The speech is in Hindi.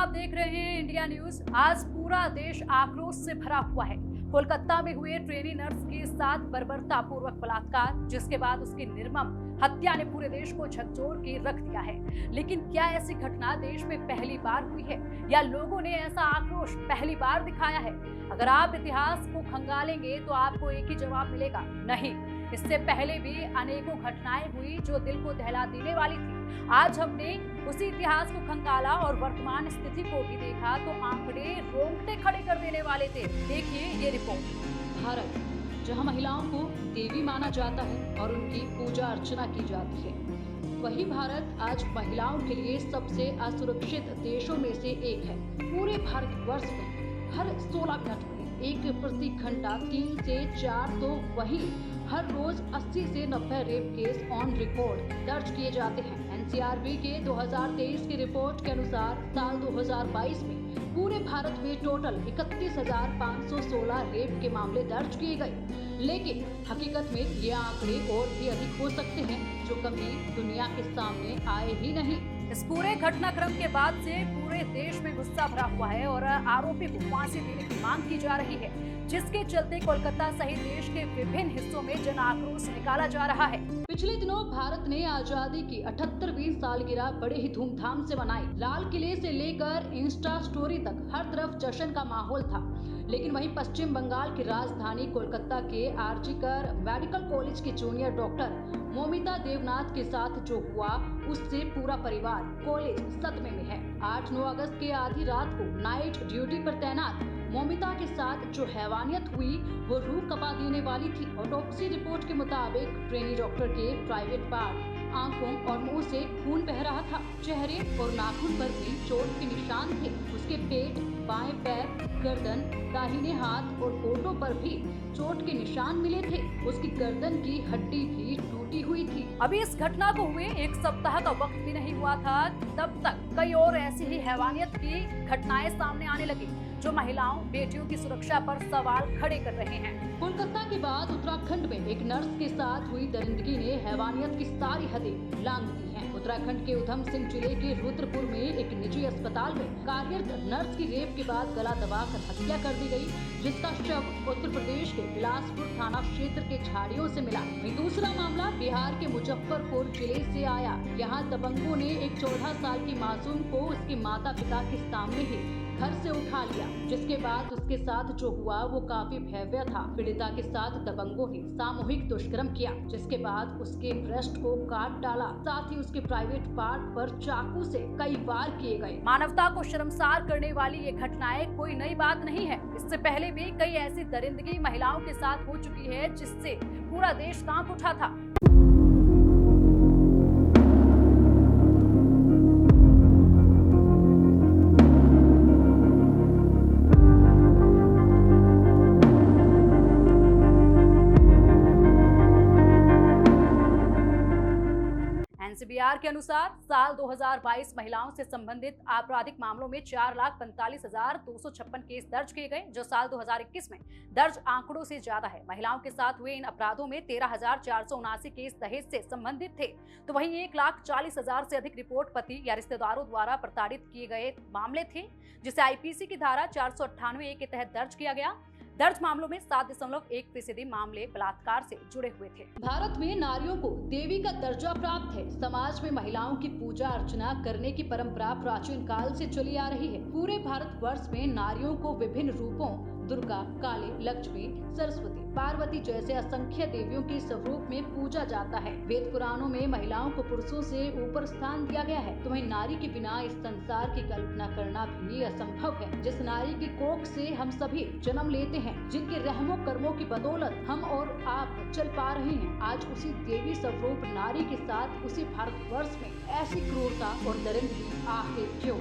आप देख रहे हैं इंडिया न्यूज। आज पूरा देश आक्रोश से भरा हुआ है। कोलकाता में हुए ट्रेनी नर्स के साथ बर्बरतापूर्वक बलात्कार, जिसके बाद उसकी निर्मम हत्या ने पूरे देश को झकझोर के रख दिया है। लेकिन क्या ऐसी घटना देश में पहली बार हुई है या लोगों ने ऐसा आक्रोश पहली बार दिखाया है? अगर आप इतिहास को खंगालेंगे तो आपको एक ही जवाब मिलेगा, नहीं। इससे पहले भी अनेकों घटनाएं हुई जो दिल को दहला देने वाली थी। आज हमने उसी इतिहास को खंगाला और वर्तमान स्थिति को भी देखा तो आंकड़े रोंगटे खड़े कर देने वाले थे। देखिए ये रिपोर्ट। भारत, जहां महिलाओं को देवी माना जाता है और उनकी पूजा अर्चना की जाती है, वही भारत आज महिलाओं के लिए सबसे असुरक्षित देशों में से एक है। पूरे भारतवर्ष में हर 16 मिनट में एक प्रति घंटा 3 से 4 तो वही हर रोज 80 से 90 रेप केस ऑन रिकॉर्ड दर्ज किए जाते हैं। एनसीआरबी के 2023 की रिपोर्ट के अनुसार साल 2022 में पूरे भारत में टोटल 31,516 रेप के मामले दर्ज किए गए। लेकिन हकीकत में ये आंकड़े और भी अधिक हो सकते हैं, जो कभी दुनिया के सामने आए ही नहीं। इस पूरे घटनाक्रम के बाद से पूरे देश में गुस्सा भरा हुआ है और आरोपी को फांसी देने की मांग की जा रही है, जिसके चलते कोलकाता सहित देश के विभिन्न हिस्सों में जन आक्रोश निकाला जा रहा है। पिछले दिनों भारत ने आजादी की 78वीं सालगिरह बड़े ही धूमधाम से मनाई। लाल किले से लेकर इंस्टा स्टोरी तक हर तरफ जश्न का माहौल था। लेकिन वहीं पश्चिम बंगाल की राजधानी कोलकाता के आरजीकर मेडिकल कॉलेज की जूनियर डॉक्टर मोमिता देवनाथ के साथ जो हुआ, उससे पूरा परिवार कॉलेज सदमे में है। 8-9 अगस्त के आधी रात को नाइट ड्यूटी पर तैनात मोमिता के साथ जो हैवानियत हुई वो रूह कपा देने वाली थी। ऑटोप्सी रिपोर्ट के मुताबिक ट्रेनी डॉक्टर के प्राइवेट पार्ट, आंखों और मुंह से खून बह रहा था। चेहरे और नाखून पर भी चोट के निशान थे। उसके पेट, बाएं पैर, गर्दन, दाहिने हाथ और होठों पर भी चोट के निशान मिले थे। उसकी गर्दन की हड्डी भी टूटी हुई थी। अभी इस घटना को हुए 1 सप्ताह का वक्त भी नहीं हुआ था, तब तक कई और ऐसी ही हैवानियत की घटनाएं सामने आने लगी, जो महिलाओं, बेटियों की सुरक्षा पर सवाल खड़े कर रहे हैं। कोलकाता के बाद उत्तराखंड में एक नर्स के साथ हुई दरिंदगी ने हैवानियत की सारी हदें लांघ दी हैं। उत्तराखंड के उधम सिंह जिले के रुद्रपुर में एक निजी अस्पताल में कार्यरत नर्स की रेप के बाद गला दबाकर हत्या कर दी गई, जिसका शव उत्तर प्रदेश के बिलासपुर थाना क्षेत्र के झाड़ियों से मिला। वहीं दूसरा मामला बिहार के मुजफ्फरपुर जिले से आया। यहाँ दबंगों ने एक 14 साल की मासूम को उसके माता पिता के सामने ही घर से उठा लिया, जिसके बाद उसके साथ जो हुआ वो काफी भयावह था। पीड़िता के साथ दबंगों ने सामूहिक दुष्कर्म किया, जिसके बाद उसके ब्रेस्ट को काट डाला, साथ ही उसके प्राइवेट पार्ट पर चाकू से कई वार किए गए। मानवता को शर्मसार करने वाली ये घटनाएं कोई नई बात नहीं है। इससे पहले भी कई ऐसी दरिंदगी महिलाओं के साथ हो चुकी है, जिससे पूरा देश कांप उठा था। एनसीबीआर के अनुसार साल 2022 महिलाओं से संबंधित आपराधिक मामलों में 4,45,256 केस दर्ज किए गए, जो साल 2021 में दर्ज आंकड़ों से ज्यादा है। महिलाओं के साथ हुए इन अपराधों में 13,479 केस दहेज से संबंधित थे, तो वहीं 1,40,000 से अधिक रिपोर्ट पति या रिश्तेदारों द्वारा प्रताड़ित किए गए मामले थे, जिसे आईपीसी की धारा 498 के तहत दर्ज किया गया। दर्ज मामलों में 7.1% मामले बलात्कार से जुड़े हुए थे। भारत में नारियों को देवी का दर्जा प्राप्त है। समाज में महिलाओं की पूजा अर्चना करने की परंपरा प्राचीन काल से चली आ रही है। पूरे भारतवर्ष में नारियों को विभिन्न रूपों, दुर्गा, काली, लक्ष्मी, सरस्वती, पार्वती जैसे असंख्य देवियों के स्वरूप में पूजा जाता है। वेद पुराणों में महिलाओं को पुरुषों से ऊपर स्थान दिया गया है, तो वहीं नारी के बिना इस संसार की कल्पना करना भी असंभव है। जिस नारी की कोख से हम सभी जन्म लेते हैं, जिनके रहमों कर्मों की बदौलत हम और आप चल पा रहे हैं, आज उसी देवी स्वरूप नारी के साथ उसी भारतवर्ष में ऐसी क्रूरता और दरिंदगी आखिर क्यों?